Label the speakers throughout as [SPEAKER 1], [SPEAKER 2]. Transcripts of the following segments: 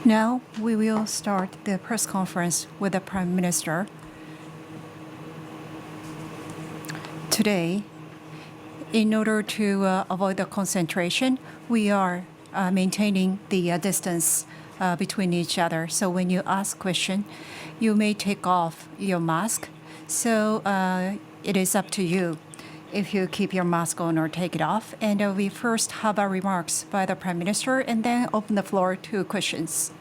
[SPEAKER 1] Now we will start the press conference with the Prime Minister. Today, in order to avoid the concentration, we are maintaining the distance between each other. So when you ask question, you may take off your mask. So it is up to you if you keep your mask on or take it off. And we first have our remarks by the Prime Minister and then open the floor to questions.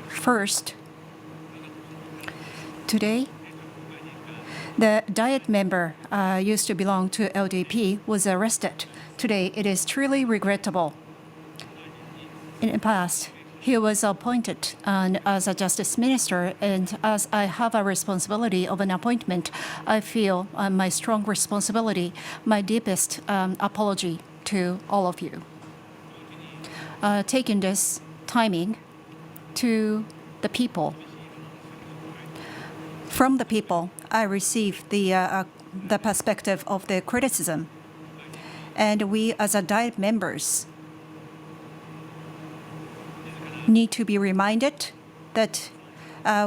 [SPEAKER 1] First, today, the Diet member used to belong to LDP was arrested. Today, it is truly regrettable. In the past, he was appointed as a justice minister, and as I have a responsibility of an appointment, I feel my strong responsibility, my deepest apology to all of you. Taking this timing to the people. From the people, I received the perspective of the criticism. And we as a Diet members need to be reminded that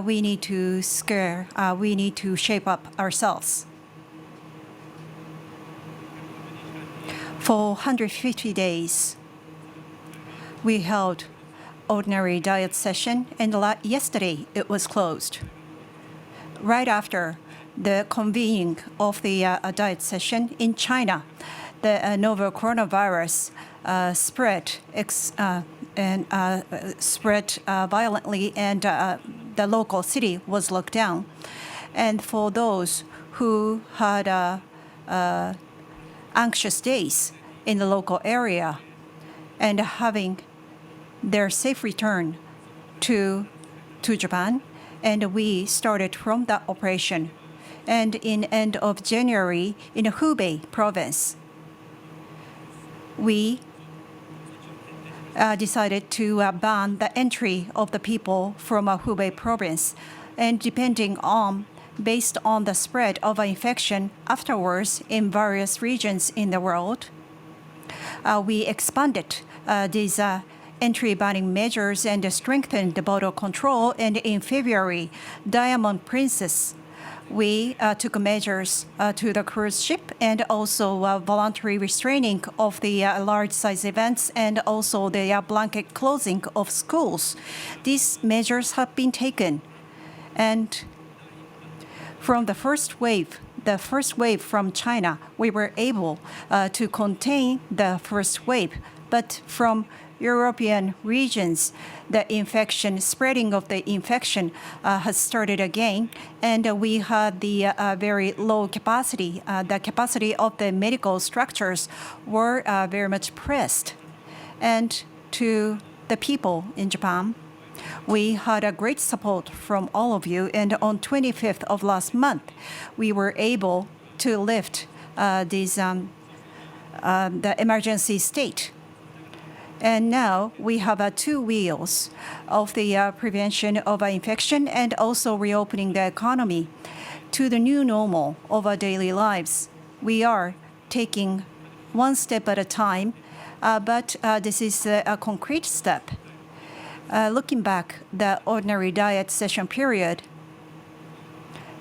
[SPEAKER 1] we need to shape up ourselves. For 150 days, we held ordinary Diet session, and yesterday it was closed. Right after the convening of the Diet session in China, the novel coronavirus spread violently, and the local city was locked down. And for those who had anxious days in the local area and having their safe return to Japan, and we started from that operation. And in end of January, in Hubei province, we decided to ban the entry of the people from Hubei province. And based on the spread of infection afterwards in various regions in the world, we expanded these entry banning measures and strengthened the border control. And in February, Diamond Princess, we took measures to the cruise ship, and also voluntary restraining of the large size events, and also the blanket closing of schools. These measures have been taken. And from the first wave from China, we were able to contain the first wave. But from European regions, the spreading of the infection has started again, and we had the very low capacity. The capacity of the medical structures were very much pressed. And to the people in Japan, we had a great support from all of you, and on 25th of last month, we were able to lift the emergency state. And now we have two wheels of the prevention of infection and also reopening the economy to the new normal of our daily lives. We are taking one step at a time, but this is a concrete step. Looking back the ordinary Diet session period,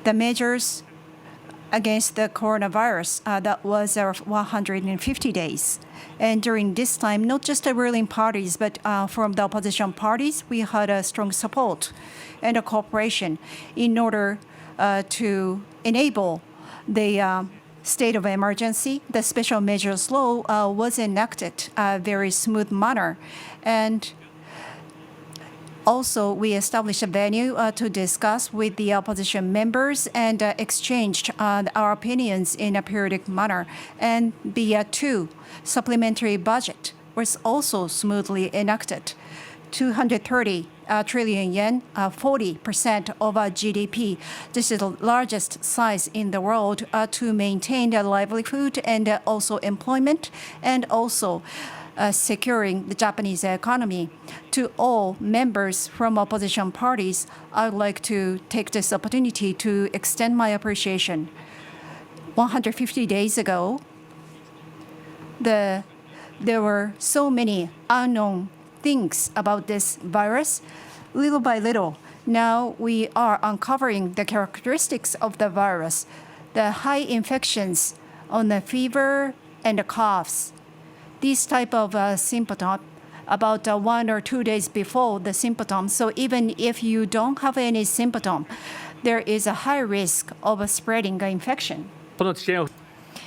[SPEAKER 1] the measures against the coronavirus, that was 150 days. And during this time, not just the ruling parties, but from the opposition parties, we had a strong support and a cooperation in order to enable the state of emergency. The special measures law was enacted a very smooth manner. And also, we established a venue to discuss with the opposition members and exchanged our opinions in a periodic manner. And the two supplementary budget was also smoothly enacted. 230 trillion yen, 40% of our GDP. This is the largest size in the world to maintain the livelihood and also employment, and also securing the Japanese economy. To all members from opposition parties, I would like to take this opportunity to extend my appreciation. 150 days ago, there were so many unknown things about this virus, little by little, now we are uncovering the characteristics of the virus, the high infections on the fever and the coughs. These type of symptoms about 1 or 2 days before the symptoms. So even if you don't have any symptom, there is a high risk of spreading the infection.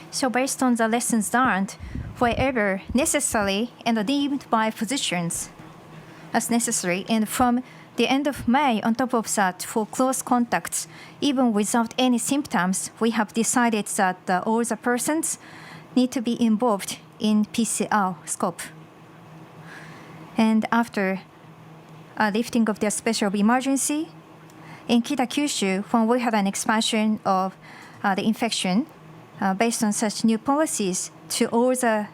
[SPEAKER 2] So based on the lessons learned, wherever necessary and deemed by physicians as necessary, and from the end of May, on top of that, for close contacts, even without any symptoms, we have decided that all the persons need to be involved in PCR scope. And after lifting of the special emergency, in Kita-Kyushu, when we had an expansion of the infection, based on such new policies to all the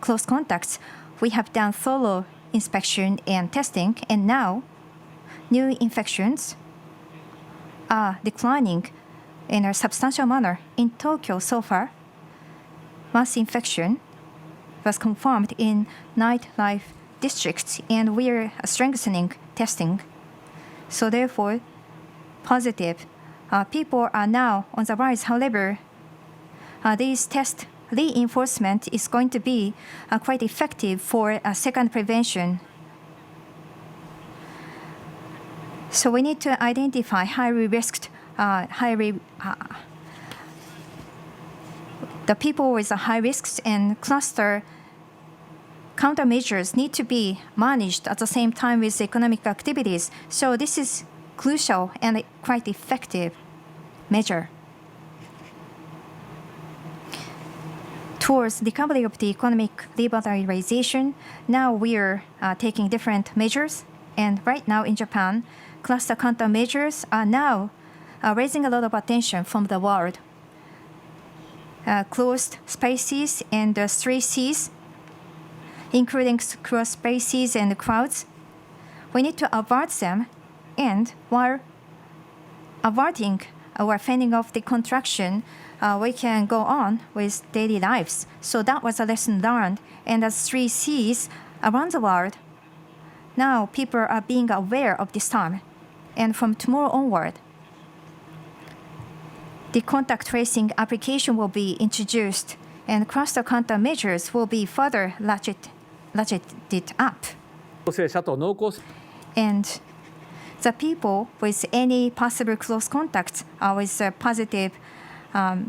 [SPEAKER 2] close contacts, we have done thorough inspection and testing, and now new infections are declining in a substantial manner. In Tokyo so far, mass infection was confirmed in nightlife districts, and we are strengthening testing. So therefore, positive people are now on the rise. However, these test reinforcement is going to be quite effective for second prevention. So we need to identify highly risked, the people with the high risks, and cluster countermeasures need to be managed at the same time with economic activities. So this is crucial and quite effective measure. Towards recovery of the economic liberalization, now we are taking different measures. And right now in Japan, cluster countermeasures are now raising a lot of attention from the world. Closed spaces and 3 Cs, including closed spaces and crowds, we need to avert them, and while averting or fending off the contraction, we can go on with daily lives. So that was a lesson learned. And as 3 Cs around the world, now people are being aware of this term. And from tomorrow onward, the contact tracing application will be introduced, and cluster countermeasures will be further ratcheted up. And the people with any possible close contacts with positive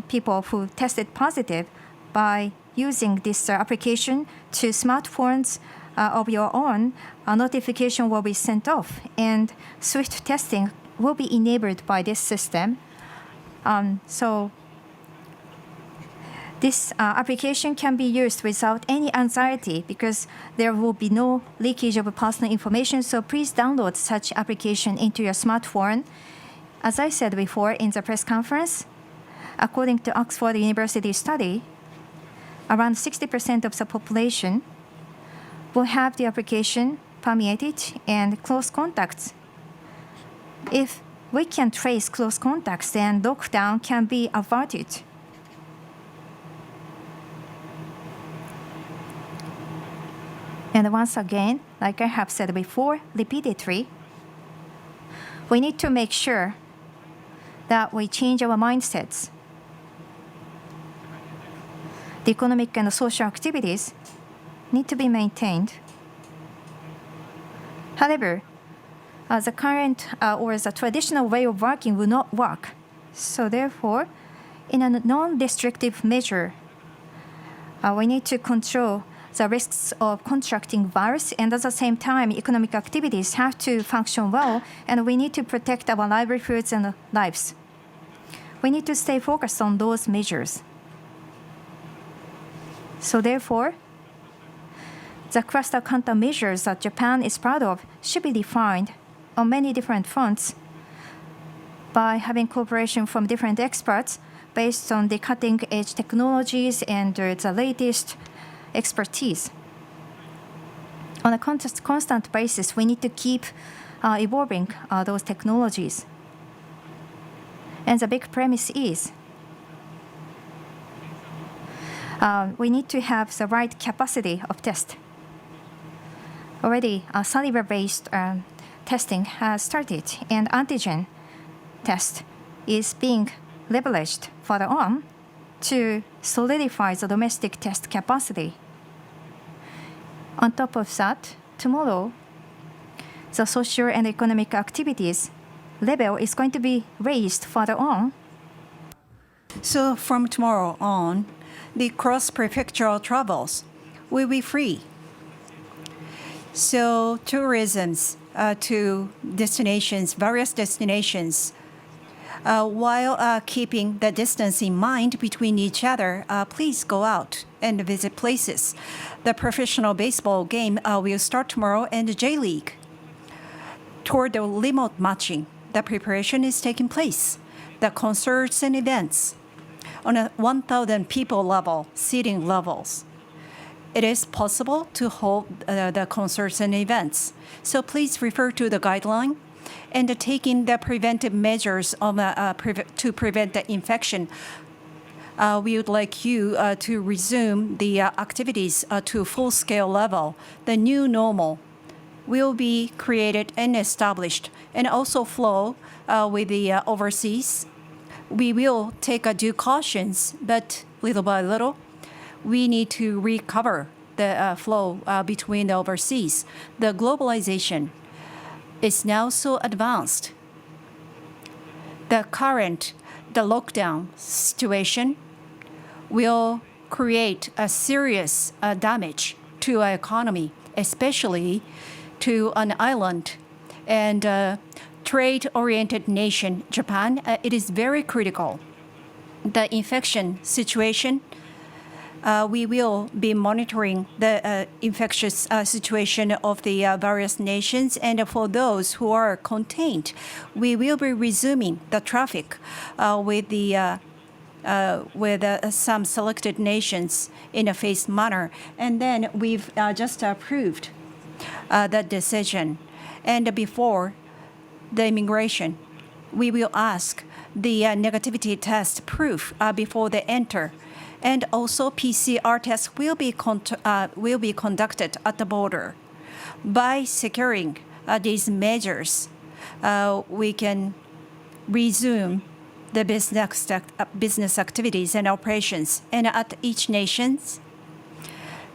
[SPEAKER 2] people who tested positive, by using this application to smartphones of your own, a notification will be sent off, and swift testing will be enabled by this system. So this application can be used without any anxiety because there will be no leakage of personal information. So please download such application into your smartphone. As I said before in the press conference, according to Oxford University study, around 60% of the population will have the application permeated and close contacts. If we can trace close contacts, then lockdown can be averted. And once again, like I have said before, repeatedly, we need to make sure that we change our mindsets. The economic and social activities need to be maintained. However, the current or the traditional way of working will not work. So therefore, in a non-restrictive measure, we need to control the risks of contracting virus, and at the same time, economic activities have to function well, and we need to protect our livelihoods and lives. We need to stay focused on those measures. So therefore, the cluster countermeasures that Japan is proud of should be defined on many different fronts by having cooperation from different experts based on the cutting-edge technologies and the latest expertise. On a constant basis, we need to keep evolving those technologies. And the big premise is we need to have the right capacity of test. already saliva-based testing has started, and antigen test is being leveraged further on to solidify the domestic test capacity. On top of that, tomorrow, the social and economic activities level is going to be raised further on.
[SPEAKER 1] So from tomorrow on, the cross-prefectural travels will be free. So tourisms to destinations, various destinations, while keeping the distance in mind between each other, please go out and visit places. The professional baseball game will start tomorrow, and the J-League. Toward the remote matching, the preparation is taking place. The concerts and events on a 1,000 people level, seating levels. It is possible to hold the concerts and events. So please refer to the guideline and taking the preventive measures to prevent the infection. We would like you to resume the activities to full-scale level. The new normal will be created and established, and also flow with the overseas. We will take due cautions, but little by little, we need to recover the flow between the overseas. The globalization is now so advanced. The lockdown situation will create a serious damage to our economy, especially to an island and trade-oriented nation, Japan. It is very critical. The infection situation, we will be monitoring the infectious situation of the various nations, and for those who are contained, we will be resuming the traffic with some selected nations in a phased manner. And then we've just approved that decision. And before the immigration, we will ask the negativity test proof before they enter. And also PCR tests will be conducted at the border. By securing these measures, we can resume the business activities and operations. And at each nation,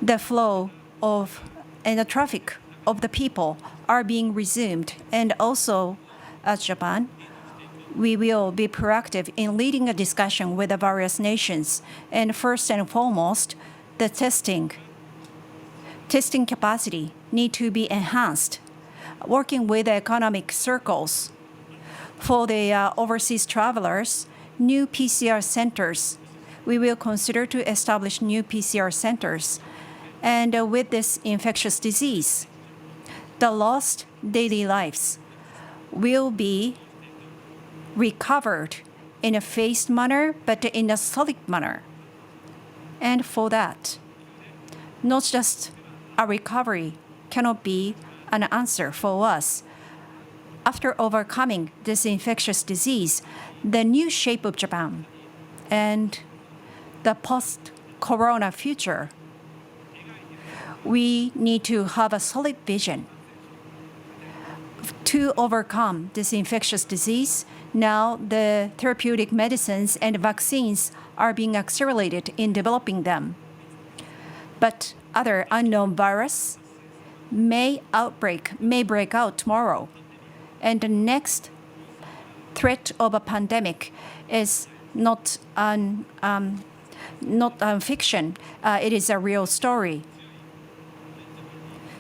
[SPEAKER 1] the flow of and the traffic of the people are being resumed. And also, as Japan, we will be proactive in leading a discussion with the various nations. And first and foremost, the testing capacity need to be enhanced, working with the economic circles. For the overseas travelers, new PCR centers, we will consider to establish new PCR centers. And with this infectious disease, the lost daily lives will be recovered in a phased manner, but in a solid manner. And for that, not just a recovery cannot be an answer for us. After overcoming this infectious disease, the new shape of Japan and the post-corona future, we need to have a solid vision to overcome this infectious disease. Now the therapeutic medicines and vaccines are being accelerated in developing them. But other unknown virus may break out tomorrow. And the next threat of a pandemic is not fiction. It is a real story.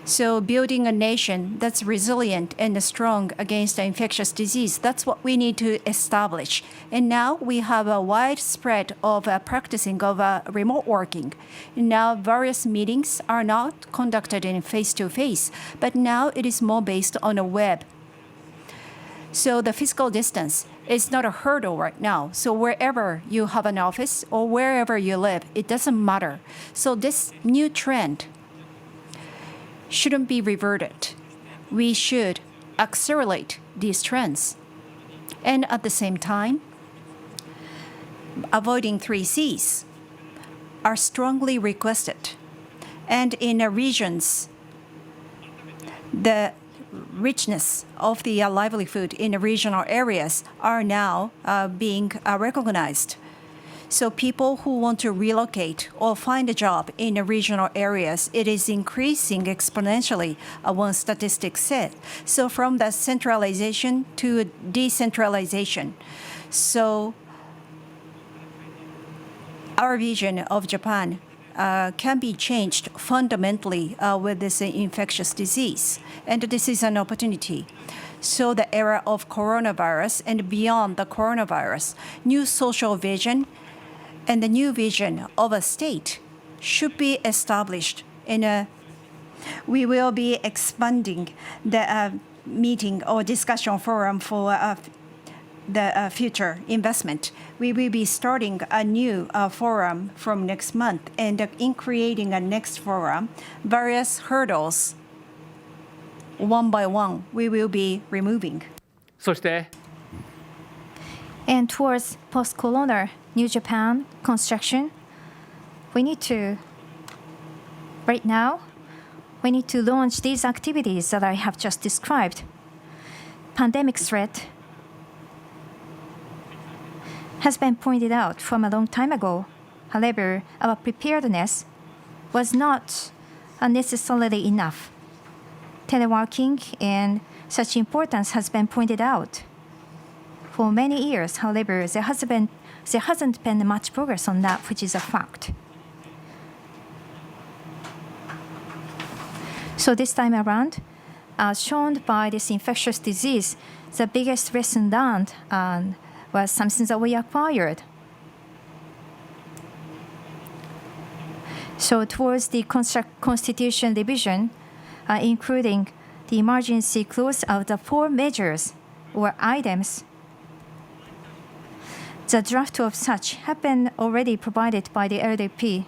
[SPEAKER 1] So building a nation that's resilient and strong against the infectious disease, that's what we need to establish. And now we have a wide spread of practicing of remote working. Now various meetings are not conducted in face-to-face, but now it is more based on a web. So the physical distance is not a hurdle right now. So wherever you have an office or wherever you live, it doesn't matter. So this new trend shouldn't be reverted. We should accelerate these trends. And at the same time, avoiding 3 Cs are strongly requested. And in regions the richness of the livelihood in the regional areas are now being recognized. So people who want to relocate or find a job in the regional areas, it is increasing exponentially, one statistic said. So from the centralization to decentralization. So our vision of Japan can be changed fundamentally with this infectious disease. And this is an opportunity. So the era of coronavirus and beyond the coronavirus, new social vision and the new vision of a state should be established we will be expanding the meeting or discussion forum for the future investment. We will be starting a new forum from next month, and in creating a next forum, various hurdles, one by one, we will be removing.
[SPEAKER 3] そして
[SPEAKER 2] And towards post-corona New Japan construction, right now, we need to launch these activities that I have just described. Pandemic threat has been pointed out from a long time ago. However, our preparedness was not necessarily enough. Teleworking and such importance has been pointed out for many years. However, there hasn't been much progress on that, which is a fact. So this time around, as shown by this infectious disease, the biggest lesson learned was something that we acquired. So towards the Constitution revision, including the emergency clause of the 4 measures or items, the draft of such have been already provided by the LDP.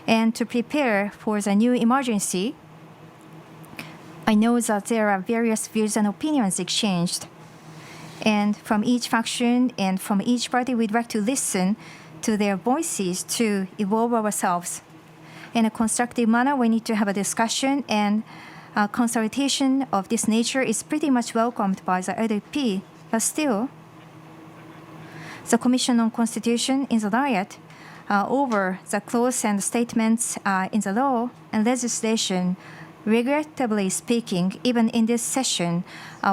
[SPEAKER 2] And to prepare for the new emergency, I know that there are various views and opinions exchanged. And from each faction and from each party, we'd like to listen to their voices to evolve ourselves. In a constructive manner, we need to have a discussion, and a consultation of this nature is pretty much welcomed by the LDP. But still, the Commission on Constitution in the Diet over the clause and statements in the law and legislation, regrettably speaking, even in this session,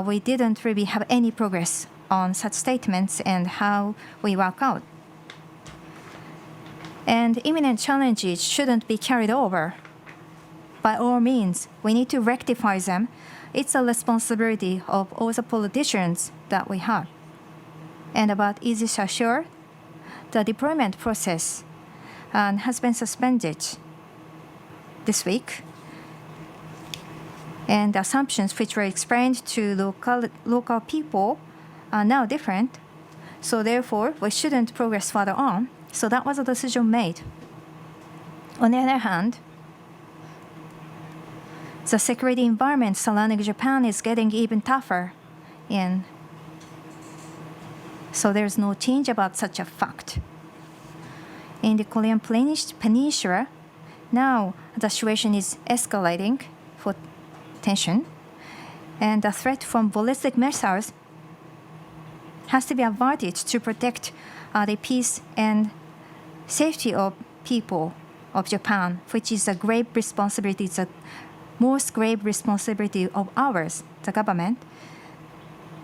[SPEAKER 2] we didn't really have any progress on such statements and how we work out. And imminent challenges shouldn't be carried over. By all means, we need to rectify them. It's a responsibility of all the politicians that we have. And about Easy Assure, the deployment process has been suspended this week. And the assumptions which were explained to local people are now different. So therefore, we shouldn't progress further on. So that was a decision made. On the other hand, the security environment surrounding Japan is getting even tougher. And so there's no change about such a fact. In the Korean Peninsula, now the situation is escalating for tension, and the threat from ballistic missiles has to be averted to protect the peace and safety of people of Japan, which is a grave responsibility, the most grave responsibility of ours, the government.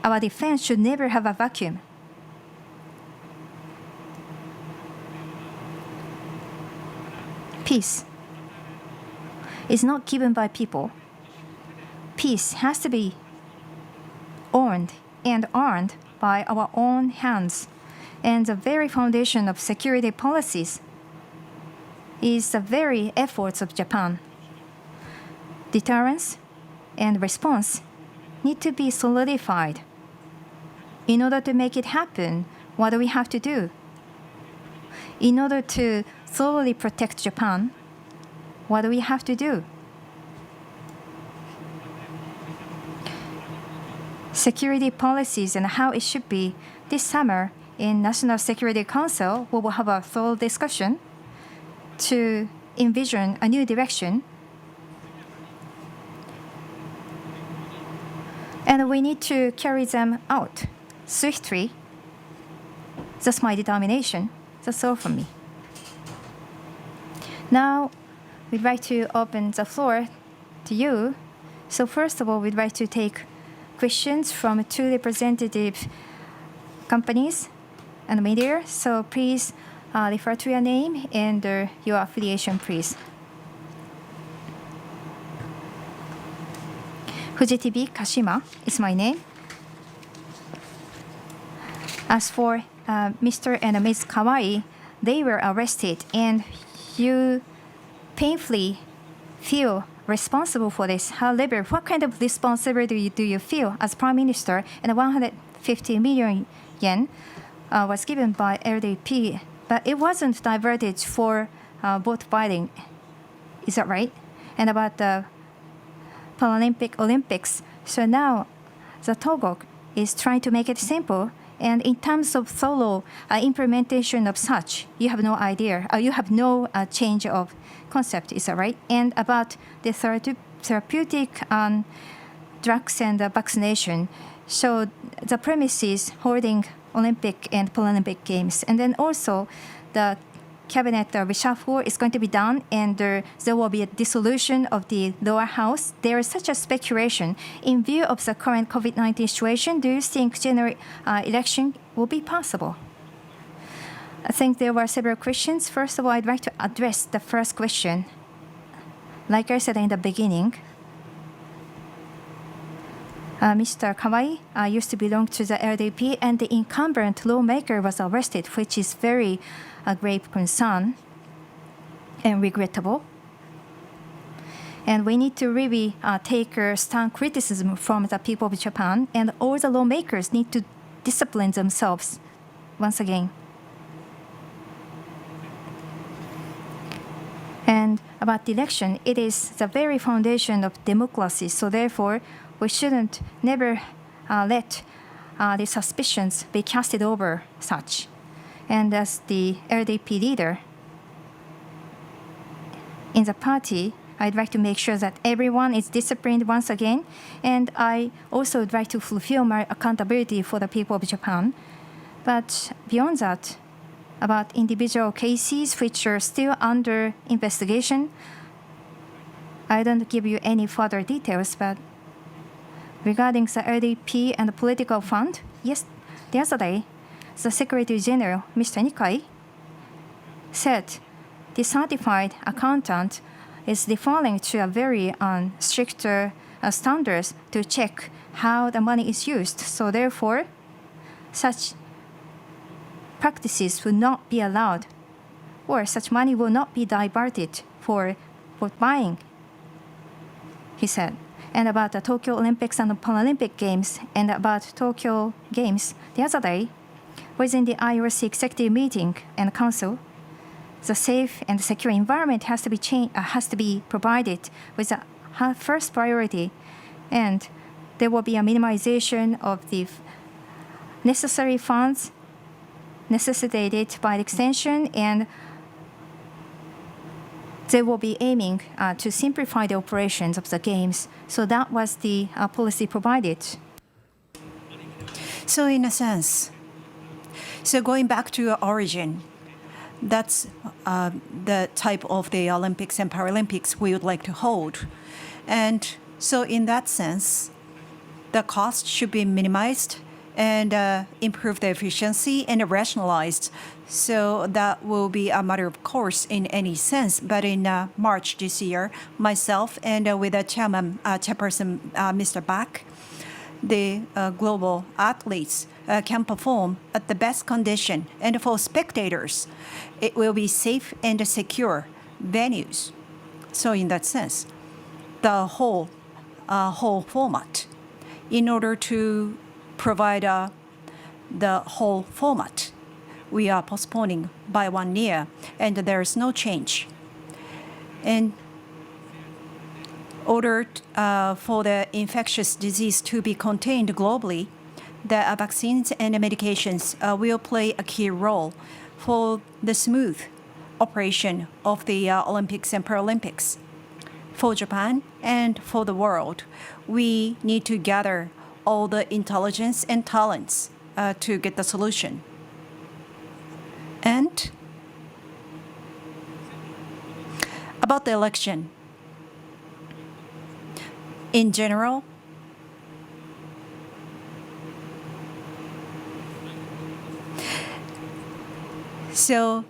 [SPEAKER 2] Our defense should never have a vacuum. Peace is not given by people. Peace has to be earned by our own hands. And the very foundation of security policies is the very efforts of Japan. Deterrence and response need to be solidified. In order to make it happen, what do we have to do? In order to thoroughly protect Japan, what do we have to do? Security policies and how it should be this summer in National Security Council, we will have a thorough discussion to envision a new direction. And we need to carry them out swiftly. That's my determination. That's all from me. Now, we'd like to open the floor to you. So first of all, we'd like to take questions from two representative companies and media. So please refer to your name and your affiliation, please. Fuji TV Kashima is my name. As for Mr. and Ms. Kawai, they were arrested, and you painfully feel responsible for this. However, what kind of responsibility do you feel as Prime Minister? And 150 million yen was given by LDP, but it wasn't diverted for vote buying. Is that right? And about the Olympics. So now the Togo is trying to make it simple. And in terms of thorough implementation of such, you have no idea. You have no change of concept. Is that right? And about the therapeutic drugs and vaccination. So the premise is holding Olympic and Paralympic Games. And then also the cabinet reshuffle is going to be done, and there will be a dissolution of the lower house. There is such a speculation. In view of the current COVID-19 situation, do you think general election will be possible? I think there were several questions. First of all, I'd like to address the first question. Like I said in the beginning, Mr. Kawai used to belong to the LDP, and the incumbent lawmaker was arrested, which is very grave concern and regrettable. And we need to really take a stern criticism from the people of Japan, and all the lawmakers need to discipline themselves once again. And about the election, it is the very foundation of democracy. So therefore, we shouldn't never let the suspicions be casted over such. And as the LDP leader in the party, I'd like to make sure that everyone is disciplined once again. And I also would like to fulfill my accountability for the people of Japan. But beyond that, about individual cases which are still under investigation, I don't give you any further details, but regarding the LDP and the political fund, yes, the other day, the Secretary General, Mr. Nikai, said the certified accountant is defaulting to a very stricter standards to check how the money is used. So therefore, such practices will not be allowed, or such money will not be diverted for buying, he said. And about the Tokyo Olympics and the Paralympic Games, and about Tokyo Games, the other day, within the IOC executive meeting and council, the safe and secure environment has to be provided with a first priority, and there will be a minimization of the necessary funds necessitated by the extension, and they will be aiming to simplify the operations of the games. So that was the policy provided.
[SPEAKER 1] So in a sense, so going back to your origin, that's the type of the Olympics and Paralympics we would like to hold. And so in that sense, the cost should be minimized and improve the efficiency and rationalized. So that will be a matter of course in any sense. But in March this year, myself and with the chairperson, Mr. Bach, the global athletes can perform at the best condition. And for spectators, it will be safe and secure venues. So in that sense, the whole format, in order to provide the whole format, we are postponing by 1 year, and there is no change. In order for the infectious disease to be contained globally, the vaccines and medications will play a key role for the smooth operation of the Olympics and Paralympics. For Japan and for the world, we need to gather all the intelligence and talents to get the solution. And about the election, in general, so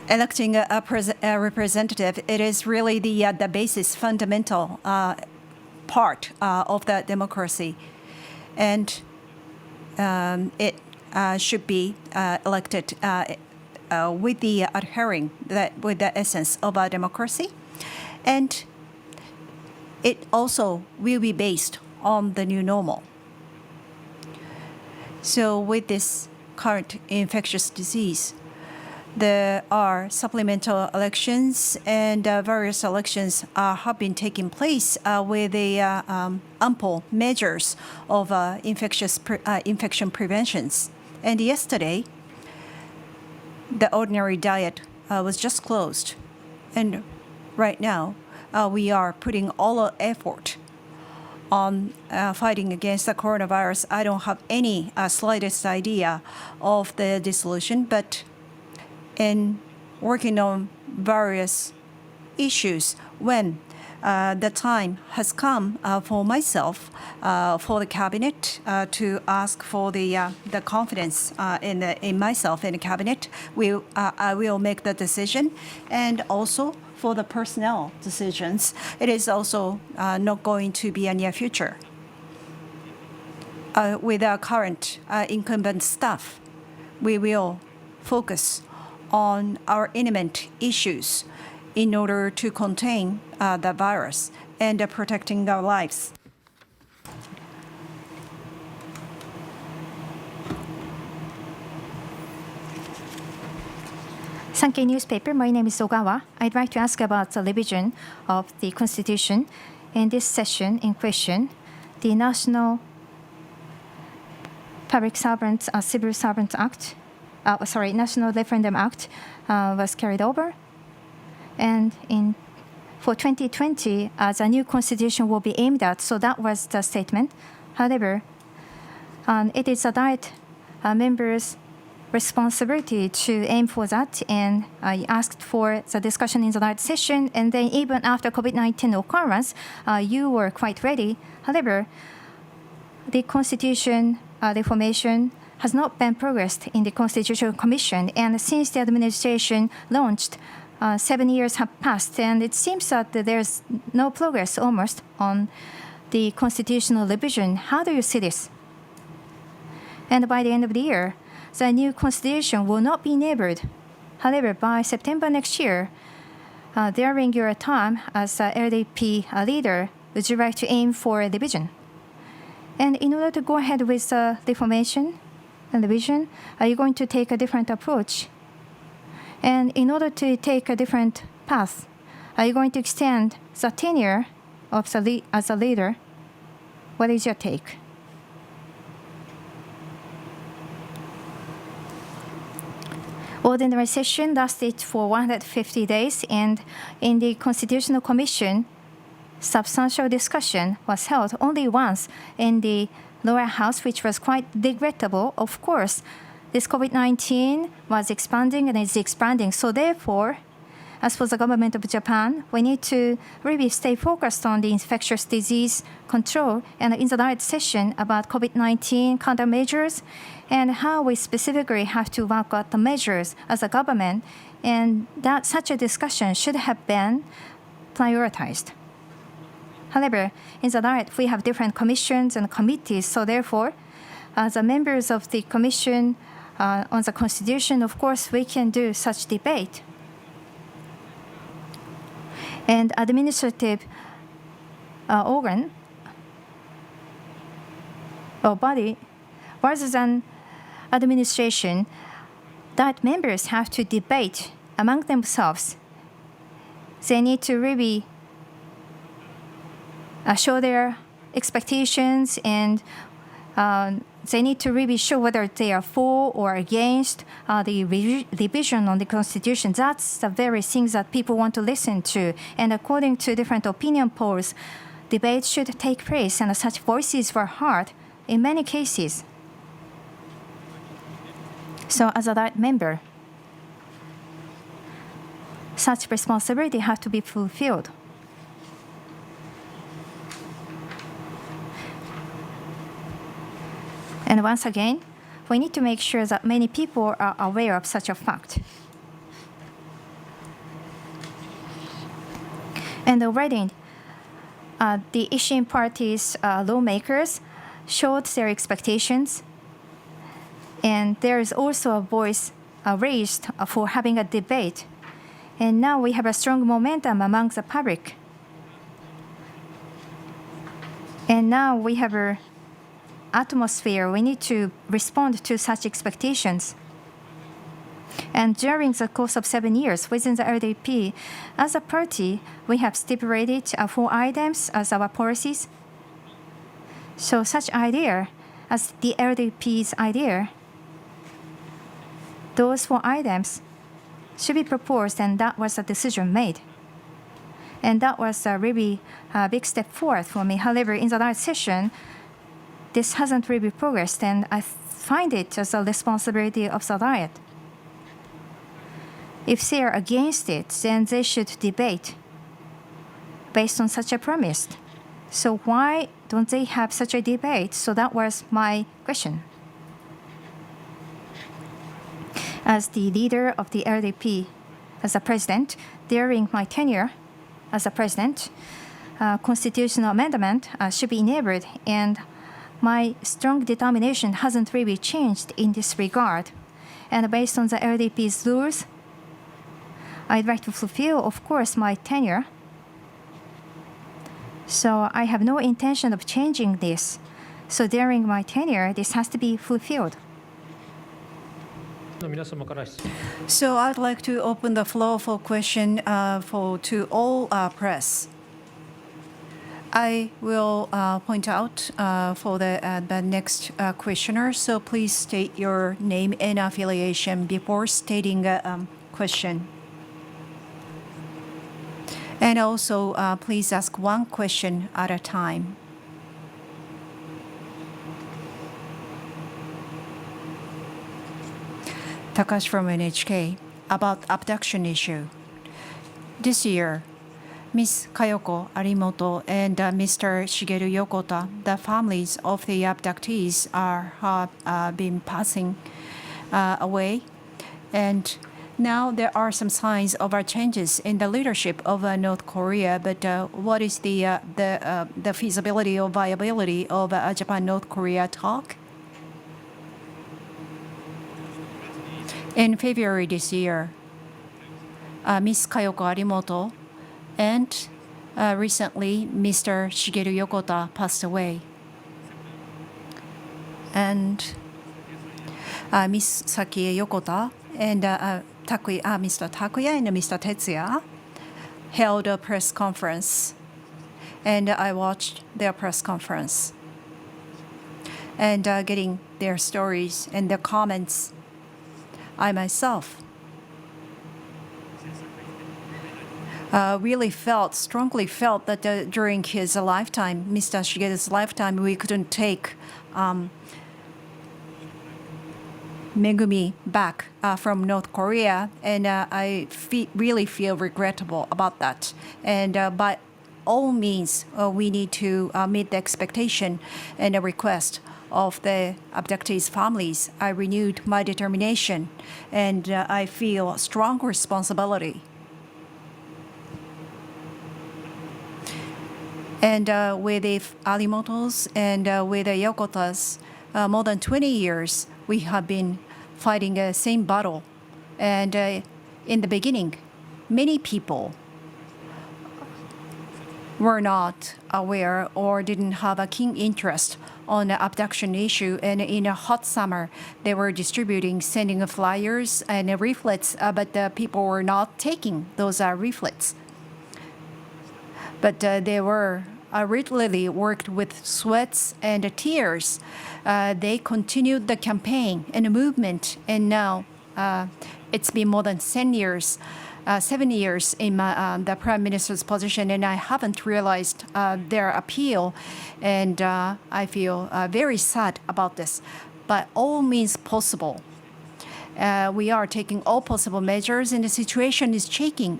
[SPEAKER 1] electing a representative, it is really the basis, fundamental part of the democracy, and it should be elected with the adhering with the essence of our democracy, and it also will be based on the new normal. So with this current infectious disease, there are supplemental elections, and various elections have been taking place with the ample measures of infection preventions. And yesterday, the ordinary diet was just closed. And right now, we are putting all our effort on fighting against the coronavirus. I don't have any slightest idea of the dissolution, but in working on various issues, when the time has come for myself, for the cabinet to ask for the confidence in myself in the cabinet, I will make the decision. And also for the personnel decisions, it is also not going to be a near future. With our current incumbent staff, we will focus on our imminent issues in order to contain the virus and protecting our lives.
[SPEAKER 2] Sankei newspaper, my name is Ogawa. I'd like to ask about the revision of the Constitution. In this session in question, the National Public Servants Civil Servants Act, National Referendum Act was carried over. And for 2020, the new constitution will be aimed at, so that was the statement. However, it is a Diet members' responsibility to aim for that, and I asked for the discussion in the Diet session, and then even after COVID-19 occurrence, you were quite ready. However, the constitution reformation has not been progressed in the Constitutional Commission, and since the administration launched, 7 years have passed, and it seems that there's no progress almost on the constitutional revision. How do you see this? And by the end of the year, the new constitution will not be enabled. However, by September next year, during your time as LDP leader, would you like to aim for a revision? And in order to go ahead with the reformation and revision, are you going to take a different approach? And in order to take a different path, are you going to extend the tenure of as a leader? What is your take? Ordinary session lasted for 150 days, and in the Constitutional Commission, substantial discussion was held only once in the lower house, which was quite regrettable. Of course, this COVID-19 was expanding and is expanding. So therefore, as for the government of Japan, we need to really stay focused on the infectious disease control, and in the Diet session about COVID-19 countermeasures and how we specifically have to work out the measures as a government, and that such a discussion should have been prioritized. However, in the Diet, we have different commissions and committees, so therefore, as the members of the commission on the Constitution, of course, we can do such debate. And administrative organ or body, rather than administration, that members have to debate among themselves. They need to really show their expectations, and they need to really show whether they are for or against the revision on the Constitution. That's the very things that people want to listen to. And according to different opinion polls, debate should take place, and such voices were heard in many cases. So as a Diet member, such responsibility has to be fulfilled. And once again, we need to make sure that many people are aware of such a fact. And already, the Ishin Party's lawmakers showed their expectations, and there is also a voice raised for having a debate. And now we have a strong momentum among the public. And now we have an atmosphere. We need to respond to such expectations. And during the course of 7 years within the LDP, as a party, we have stipulated 4 items as our policies. So such idea, as the LDP's idea, those 4 items should be proposed, and that was a decision made. And that was a really big step forward for me. However, in the last session, this hasn't really progressed, and I find it as a responsibility of the Diet. If they are against it, then they should debate based on such a premise. So why don't they have such a debate? So that was my question. As the leader of the LDP, as a president, during my tenure as a president, constitutional amendment should be enabled, and my strong determination hasn't really changed in this regard. And based on the LDP's rules, I'd like to fulfill, of course, my tenure. So I have no intention of changing this. So during my tenure, this has to be fulfilled.
[SPEAKER 1] So I'd like to open the floor for question to all press. I will point out for the next questioner. So please state your name and affiliation before stating a question. And also, please ask one question at a time. Takashi from NHK, about abduction issue. This year, Ms. Kayoko Arimoto and Mr. Shigeru Yokota, the families of the abductees, have been passing away, and now there are some signs of changes in the leadership of North Korea. But what is the feasibility or viability of Japan-North Korea talk? In February this year, Ms. Kayoko Arimoto and recently Mr. Shigeru Yokota passed away. And Ms. Sakie Yokota and Mr. Takuya and Mr. Tetsuya held a press conference, and I watched their press conference and getting their stories and their comments. I myself strongly felt that during his lifetime, Mr. Shigeru's lifetime, we couldn't take Megumi back from North Korea, and I really feel regrettable about that. And by all means, we need to meet the expectation and the request of the abductees' families. I renewed my determination, and I feel strong responsibility. And with the Arimotos and with the Yokotas, more than 20 years, we have been fighting the same battle. And in the beginning, many people were not aware or didn't have a keen interest on the abduction issue. And in a hot summer, they were sending flyers and leaflets, but people were not taking those leaflets. But they were regularly worked with sweats and tears. They continued the campaign and the movement, and now it's been more than 10 years. 7 years in the Prime Minister's position, and I haven't realized their appeal, and I feel very sad about this. But all means possible. We are taking all possible measures, and the situation is changing,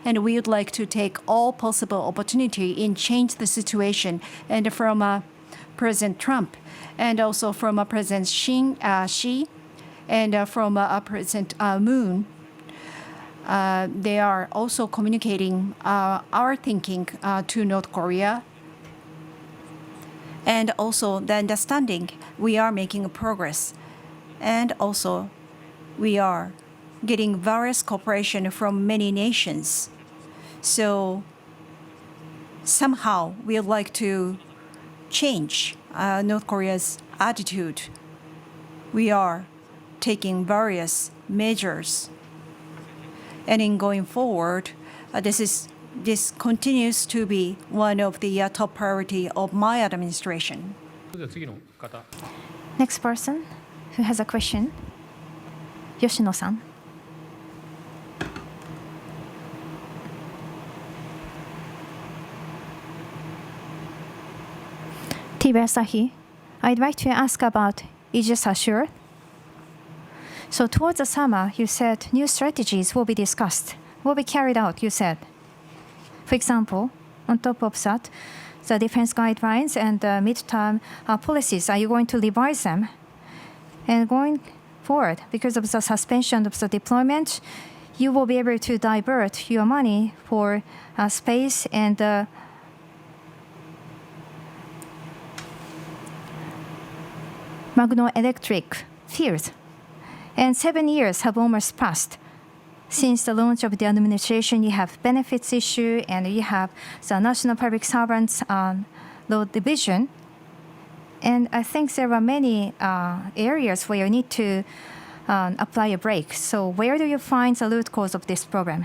[SPEAKER 1] and we would like to take all possible opportunity in change the situation. And from President Trump, and also from President Xi, and from President Moon, they are also communicating our thinking to North Korea. And also the understanding we are making progress. And also we are getting various cooperation from many nations. So somehow we would like to change North Korea's attitude. We are taking various measures. And in going forward, this continues to be one of the top priority of my administration.
[SPEAKER 3] それでは次の方。
[SPEAKER 2] Next person who has a question. Yoshino-san. TV Asahi, I'd like to ask about Aegis Ashore. So towards the summer, you said new strategies will be discussed, will be carried out, you said. For example, on top of that, the defense guidelines and the midterm policies, are you going to revise them? And going forward, because of the suspension of the deployment, you will be able to divert your money for space and magnoelectric fields. And 7 years have almost passed. Since the launch of the administration, you have benefits issue and you have the National Public Servants Law Division. And I think there are many areas where you need to apply a brake. So where do you find the root cause of this problem?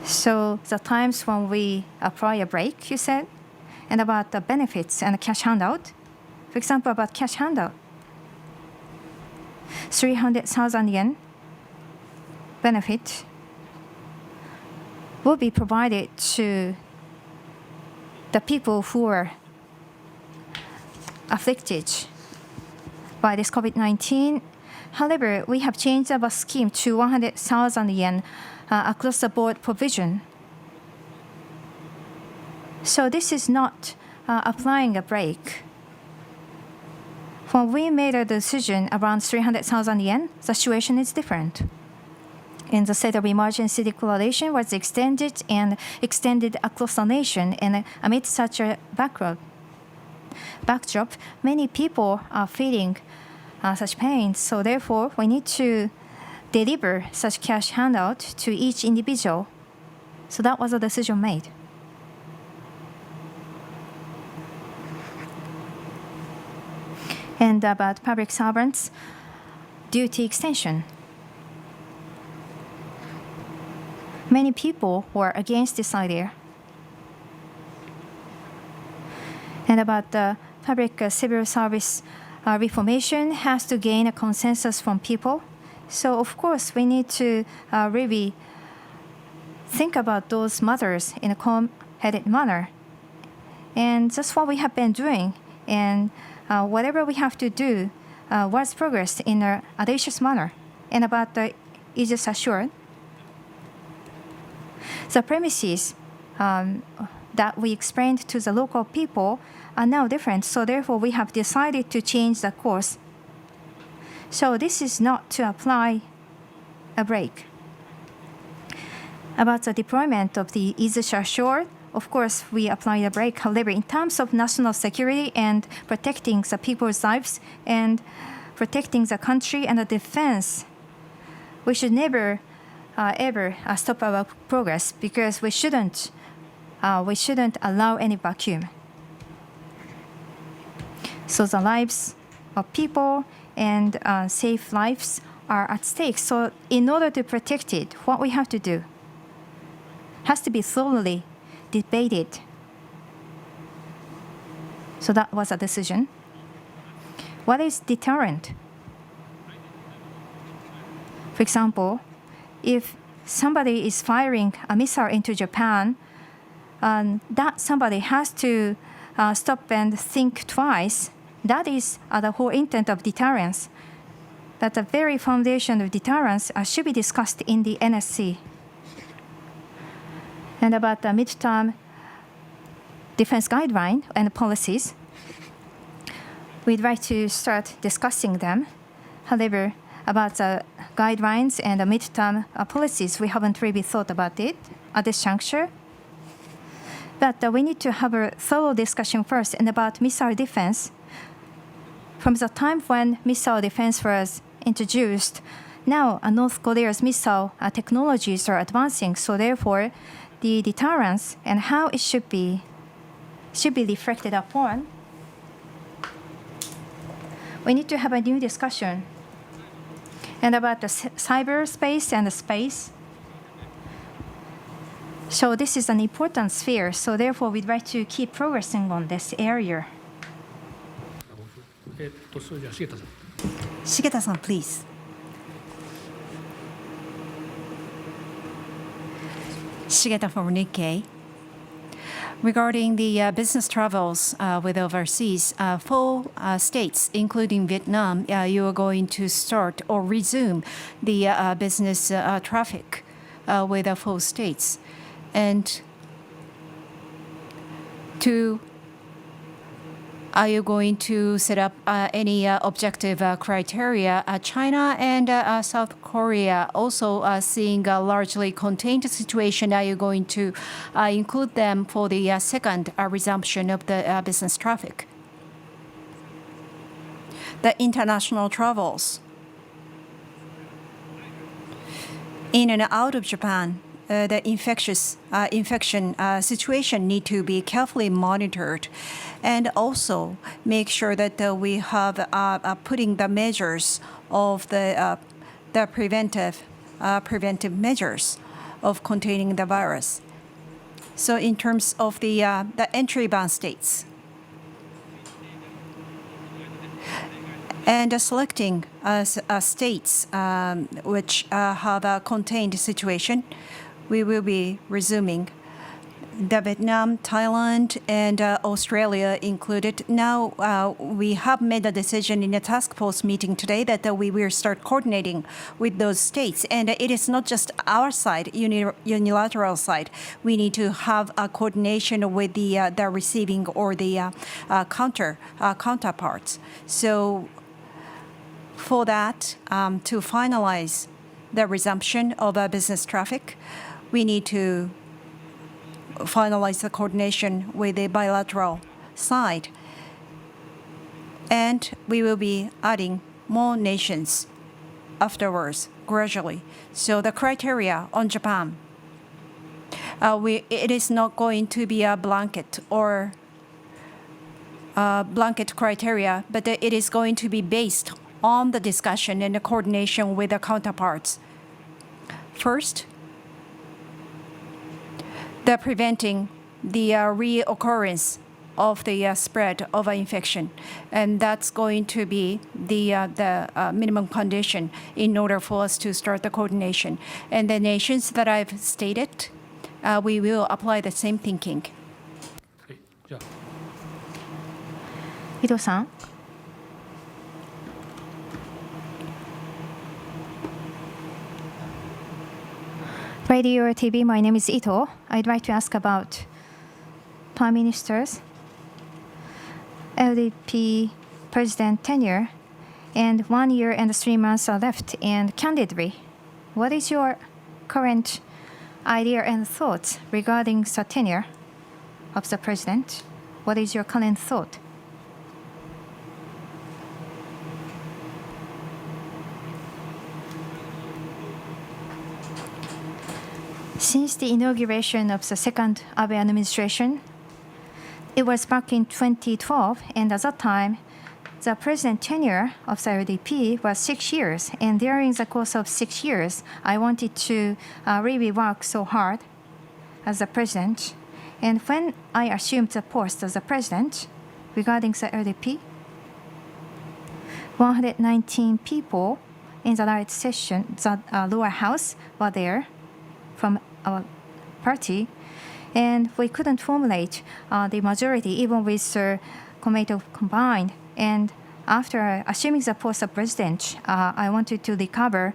[SPEAKER 2] So the times when we apply a brake, you said, and about the benefits and the cash handout. For example, about cash handout. 300,000 yen benefit will be provided to the people who are afflicted by this COVID-19. However, we have changed our scheme to 100,000 yen across the board provision. So this is not applying a brake. When we made a decision around 300,000 yen, the situation is different. And the state of emergency declaration was extended across the nation. And amid such a backdrop, many people are feeling such pain. So therefore, we need to deliver such cash handout to each individual. So that was a decision made. And about public servants' duty extension. Many people were against this idea. And about the public civil service reformation has to gain a consensus from people. So of course we need to really think about those matters in a calm-headed manner. And that's what we have been doing. And whatever we have to do was progressed in an audacious manner. And about the Aegis Ashore, the premises that we explained to the local people are now different. So therefore, we have decided to change the course. So this is not to apply a brake. About the deployment of the Aegis Ashore, of course, we apply a brake. However, in terms of national security and protecting the people's lives and protecting the country and the defense, we should never ever stop our progress because we shouldn't allow any vacuum. So the lives of people and safe lives are at stake. So in order to protect it, what we have to do has to be thoroughly debated. So that was a decision. What is deterrent? For example, if somebody is firing a missile into Japan, that somebody has to stop and think twice. That is the whole intent of deterrence. That the very foundation of deterrence should be discussed in the NSC. And about the midterm defense guideline and policies, we'd like to start discussing them. However, about the guidelines and the midterm policies, we haven't really thought about it at this juncture. But we need to have a thorough discussion first. And about missile defense, from the time when missile defense was introduced, now North Korea's missile technologies are advancing. So therefore, the deterrence and how it should be reflected upon, we need to have a new discussion. And about the cyberspace and the space. So this is an important sphere. So therefore, we'd like to keep progressing on this area.
[SPEAKER 3] それじゃあ重田さん。
[SPEAKER 1] 重田さん, please. Shigeta from Nikkei. Regarding the business travels with overseas, 4 states, including Vietnam, you are going to start or resume the business traffic with 4 states. And are you going to set up any objective criteria? China and South Korea also seeing a largely contained situation. Are you going to include them for the second resumption of the business traffic? The international travels in and out of Japan. The infection situation need to be carefully monitored, and also make sure that we have putting the measures of the preventive measures of containing the virus. So in terms of the entry-bound states, and selecting states which have a contained situation, we will be resuming. The Vietnam, Thailand, and Australia included. Now we have made a decision in a task force meeting today that we will start coordinating with those states. And it is not just our side, unilateral side. We need to have a coordination with the receiving or the counterparts. So for that, to finalize the resumption of business traffic, we need to finalize the coordination with the bilateral side. And we will be adding more nations afterwards, gradually. So the criteria on Japan, it is not going to be a blanket or blanket criteria, but it is going to be based on the discussion and the coordination with the counterparts. First, the preventing the reoccurrence of the spread of infection, and that's going to be the minimum condition in order for us to start the coordination. And the nations that I've stated, we will apply the same thinking.
[SPEAKER 3] はい、じゃあ。
[SPEAKER 2] 伊藤さん。Radio or TV, my name is Ito. I'd like to ask about Prime Minister's LDP president tenure, and 1 year and 3 months are left. And candidly, what is your current idea and thoughts regarding the tenure of the president? What is your current thought? Since the inauguration of the second Abe administration, it was back in 2012, and at that time, the president tenure of the LDP was 6 years. And during the course of 6 years, I wanted to really work so hard as the president. And when I assumed the post as the president, regarding the LDP, 119 people in the night session, the lower house were there from our party, and we couldn't formulate the majority even with Komeito combined. And after assuming the post of president, I wanted to recover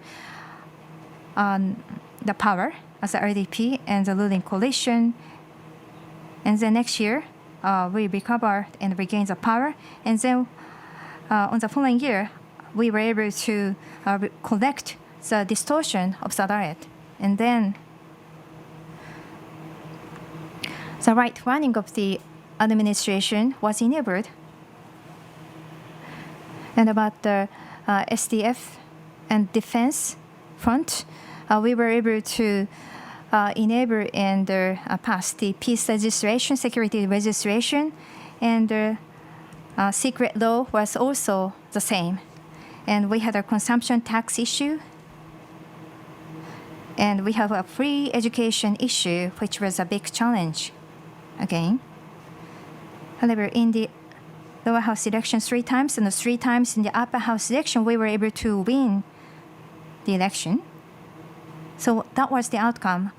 [SPEAKER 2] the power as the LDP and the ruling coalition. And then next year, we recovered and regained the power. And then on the following year, we were able to correct the distortion of the diet. And then the right running of the administration was enabled. And about the SDF and defense front, we were able to enable and pass the peace legislation, security legislation, and secret law was also the same. And we had a consumption tax issue, and we have a free education issue, which was a big challenge again. However, in the lower house election 3 times and 3 times in the upper house election, we were able to win the election. So that was the outcome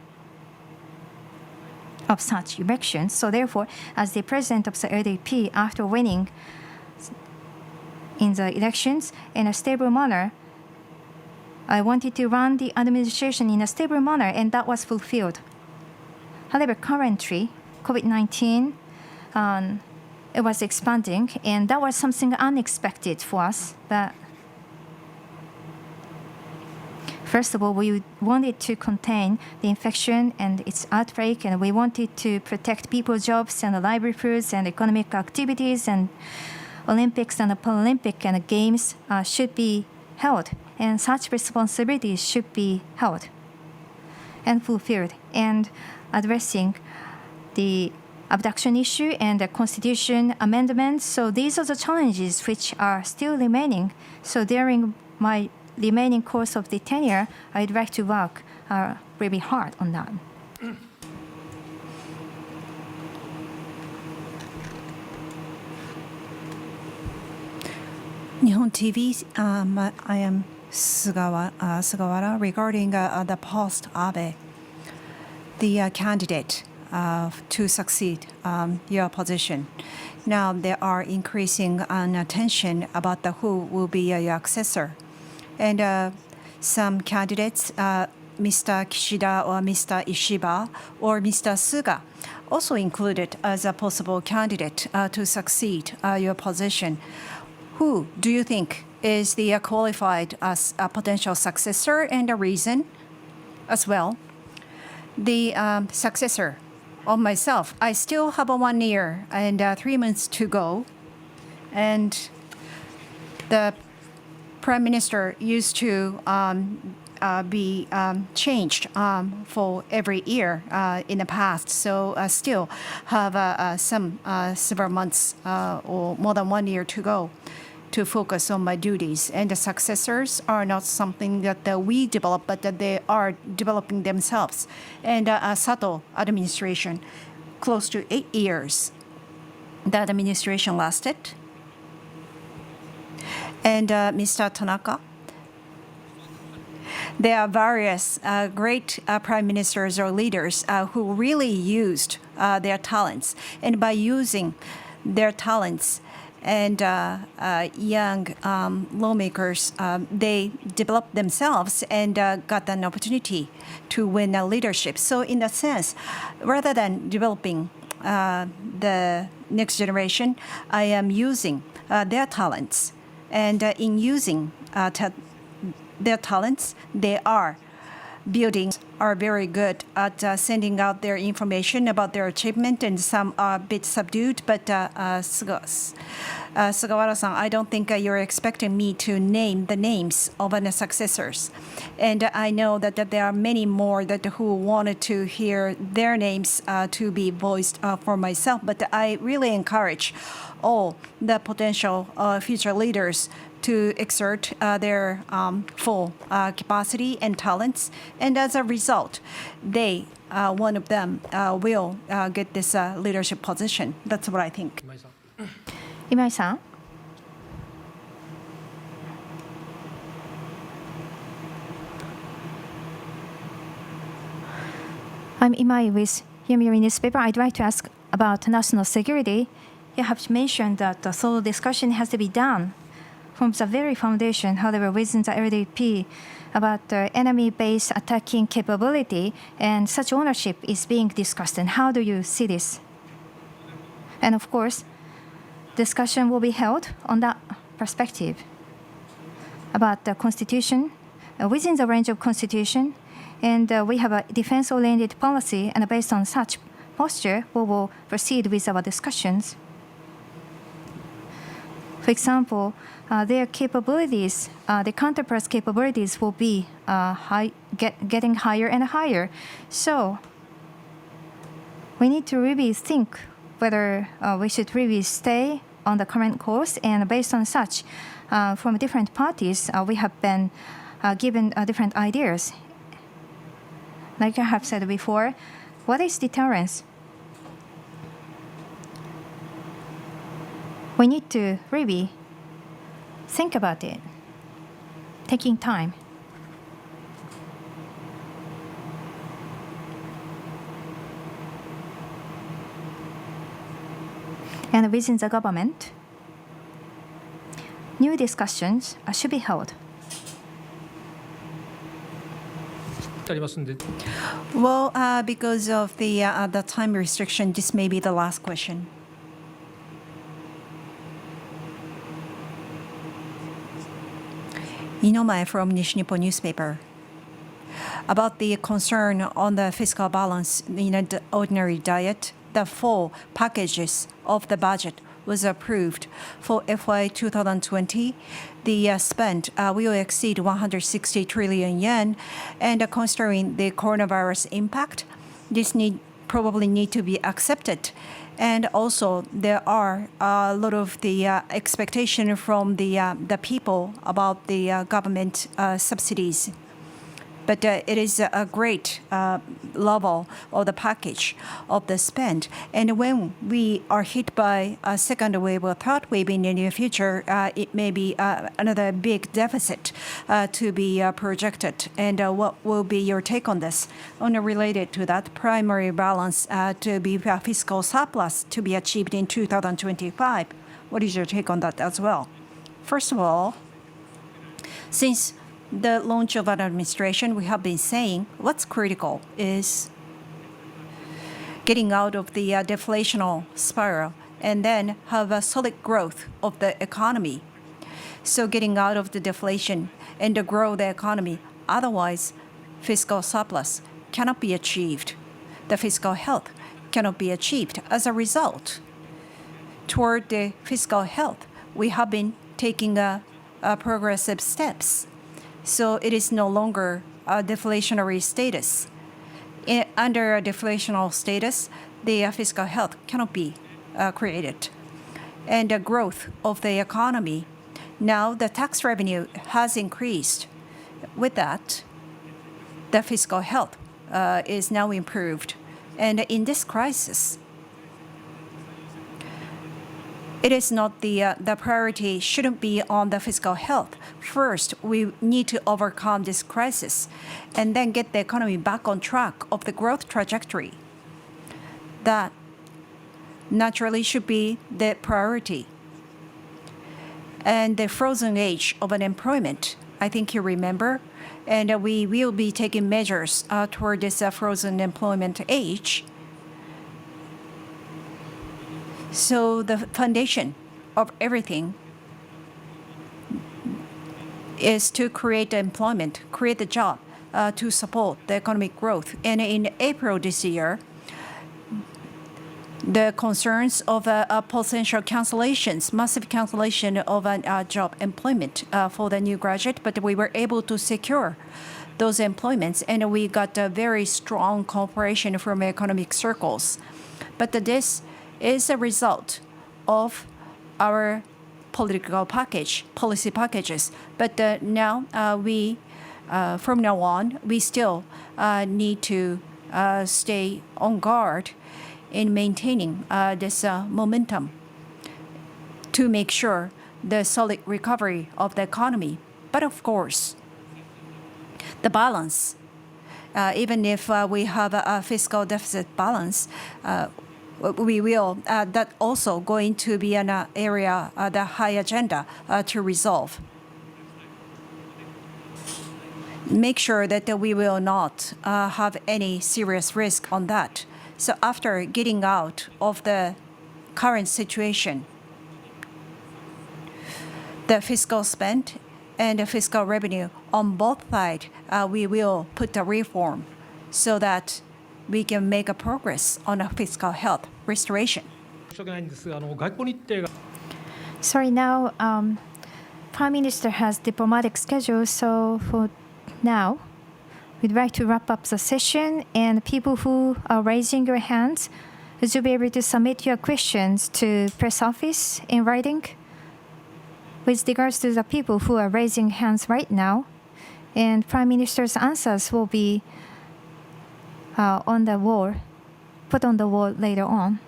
[SPEAKER 2] of such elections. So therefore, as the president of the LDP, after winning in the elections in a stable manner, I wanted to run the administration in a stable manner, and that was fulfilled. However, currently, COVID-19, it was expanding, and that was something unexpected for us. But first of all, we wanted to contain the infection and its outbreak, and we wanted to protect people's jobs and livelihoods and economic activities, and Olympics and Paralympic and games should be held, and such responsibilities should be held and fulfilled. And addressing the abduction issue and the constitution amendments, so these are the challenges which are still remaining. So during my remaining course of the tenure, I'd like to work really hard on that.
[SPEAKER 1] Nihon TV, I am Sugawara regarding the post-Abe, the candidate to succeed your position. Now there are increasing attention about who will be your successor. And some candidates, Mr. Kishida or Mr. Ishiba or Mr. Suga, also included as a possible candidate to succeed your position. Who do you think is the qualified as a potential successor, and the reason as well? The successor of myself, I still have 1 year and 3 months to go. And the Prime Minister used to be changed for every year in the past. So still have some several months or more than 1 year to go to focus on my duties. And the successors are not something that we develop, but that they are developing themselves. And Sato administration, close to 8 years, that administration lasted. And Mr. Tanaka, there are various great prime ministers or leaders who really used their talents. And by using their talents, and young lawmakers, they developed themselves and got an opportunity to win leadership. So in that sense, rather than developing the next generation, I am using their talents. And in using their talents, they are very good at sending out their information about their achievement, and some are a bit subdued. But Sugawara-san, I don't think you're expecting me to name the names of the successors. And I know that there are many more who wanted to hear their names to be voiced for myself. But I really encourage all the potential future leaders to exert their full capacity and talents. And as a result, one of them will get this leadership position. That's what I think.
[SPEAKER 2] 今井さん I'm Imai with Yomiuri newspaper. I'd like to ask about national security. You have mentioned that the thorough discussion has to be done from the very foundation, however, within the LDP about the enemy-based attacking capability, and such ownership is being discussed. And how do you see this? And of course, discussion will be held on that perspective about the Constitution, within the range of Constitution, and we have a defense-oriented policy, and based on such posture, we will proceed with our discussions. For example, their capabilities, the counterparts' capabilities will be getting higher and higher. So we need to really think whether we should really stay on the current course. And based on such, from different parties, we have been given different ideas. Like I have said before, what is deterrence? We need to really think about it, taking time. And within the government, new discussions should be held.
[SPEAKER 3] ありますんで、
[SPEAKER 1] Well, because of the time restriction, this may be the last question. Inomae from Nishi Nippo newspaper. About the concern on the fiscal balance in an ordinary diet, the full packages of the budget was approved for FY 2020. The spend will exceed 160 trillion yen, and considering the coronavirus impact, this probably need to be accepted. And also, there are a lot of the expectation from the people about the government subsidies. But it is a great level of the package of the spend. And when we are hit by a second wave or third wave in the near future, it may be another big deficit to be projected. And what will be your take on this? Related to that, primary balance to be a fiscal surplus to be achieved in 2025. What is your take on that as well? First of all, since the launch of an administration, we have been saying what's critical is getting out of the deflational spiral and then have a solid growth of the economy. So getting out of the deflation and to grow the economy. Otherwise, fiscal surplus cannot be achieved. The fiscal health cannot be achieved. As a result, toward the fiscal health, we have been taking progressive steps. So it is no longer a deflationary status. Under a deflational status, the fiscal health cannot be created. And the growth of the economy, now the tax revenue has increased. With that, the fiscal health is now improved. And in this crisis, it is not the priority shouldn't be on the fiscal health. First, we need to overcome this crisis and then get the economy back on track of the growth trajectory. That naturally should be the priority. And the frozen age of unemployment, I think you remember, and we will be taking measures toward this frozen employment age. So the foundation of everything is to create employment, create a job to support the economic growth. And in April this year, the concerns of potential cancellations, massive cancellation of job employment for the new graduate, but we were able to secure those employments, and we got a very strong cooperation from economic circles. But this is a result of our political policy packages. But now from now on, we still need to stay on guard in maintaining this momentum to make sure the solid recovery of the economy. But of course, the balance even if we have a fiscal deficit balance, we will. That also going to be an area, the high agenda to resolve. Make sure that we will not have any serious risk on that. So after getting out of the current situation, the fiscal spend and the fiscal revenue on both sides, we will put a reform so that we can make a progress on a fiscal health restoration.
[SPEAKER 3] 申し訳ないんですが、外交日程が
[SPEAKER 2] Sorry, now Prime Minister has diplomatic schedule, so for now, we'd like to wrap up the session, and people who are raising your hands, would you be able to submit your questions to press office in writing? With regards to the people who are raising hands right now, and Prime Minister's answers will be on the wall, put on the wall later on.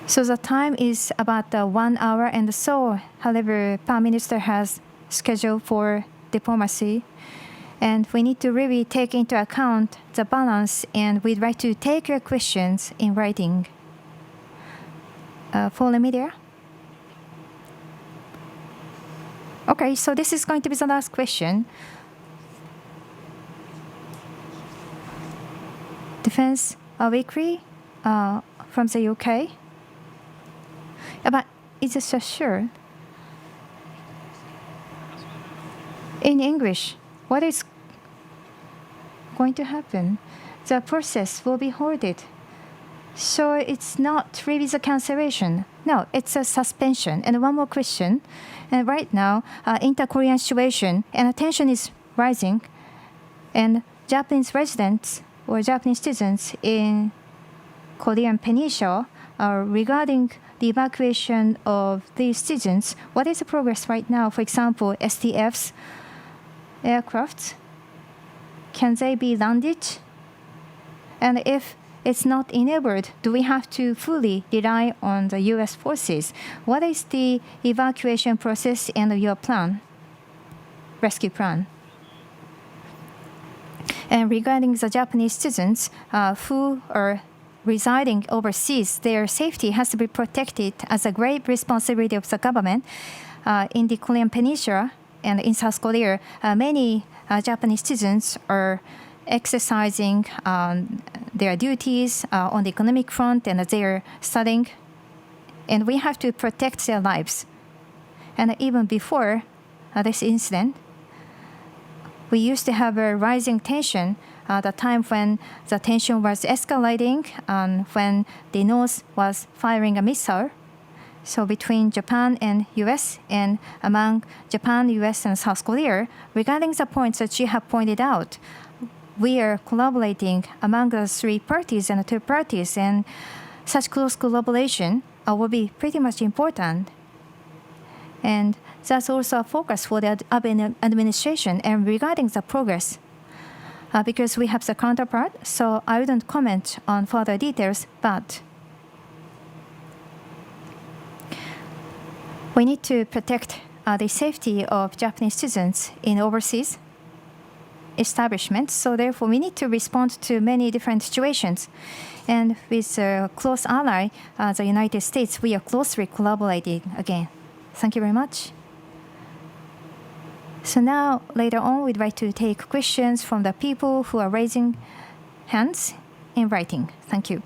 [SPEAKER 2] So the time is about 1 hour and so. However, Prime Minister has scheduled for diplomacy, and we need to really take into account the balance, and we'd like to take your questions in writing. For the media. Okay, so this is going to be the last question. Defense Weekly from the UK. But is it sure? In English, what is going to happen? The process will be halted. So it's not really the cancellation. No, it's a suspension. And one more question. And right now, inter-Korean situation and tension is rising. And Japanese residents or Japanese citizens in Korean Peninsula are regarding the evacuation of these citizens. What is the progress right now? For example, STF's aircrafts, can they be landed? And if it's not enabled, do we have to fully rely on the U.S. forces? What is the evacuation process and your plan, rescue plan? And regarding the Japanese citizens who are residing overseas, their safety has to be protected as a great responsibility of the government. In the Korean Peninsula and in South Korea, many Japanese citizens are exercising their duties on the economic front, and they are studying, and we have to protect their lives. And even before this incident, we used to have a rising tension at the time when the tension was escalating and when the North was firing a missile. So between Japan and US, and among Japan, US, and South Korea, regarding the points that you have pointed out, we are collaborating among the three parties and the two parties, and such close collaboration will be pretty much important. And that's also a focus for the Abe administration. And regarding the progress, because we have the counterpart, so I wouldn't comment on further details, but we need to protect the safety of Japanese citizens in overseas establishments. So therefore, we need to respond to many different situations. And with a close ally, the United States, we are closely collaborating again. Thank you very much. So now, later on, we'd like to take questions from the people who are raising hands in writing. Thank you.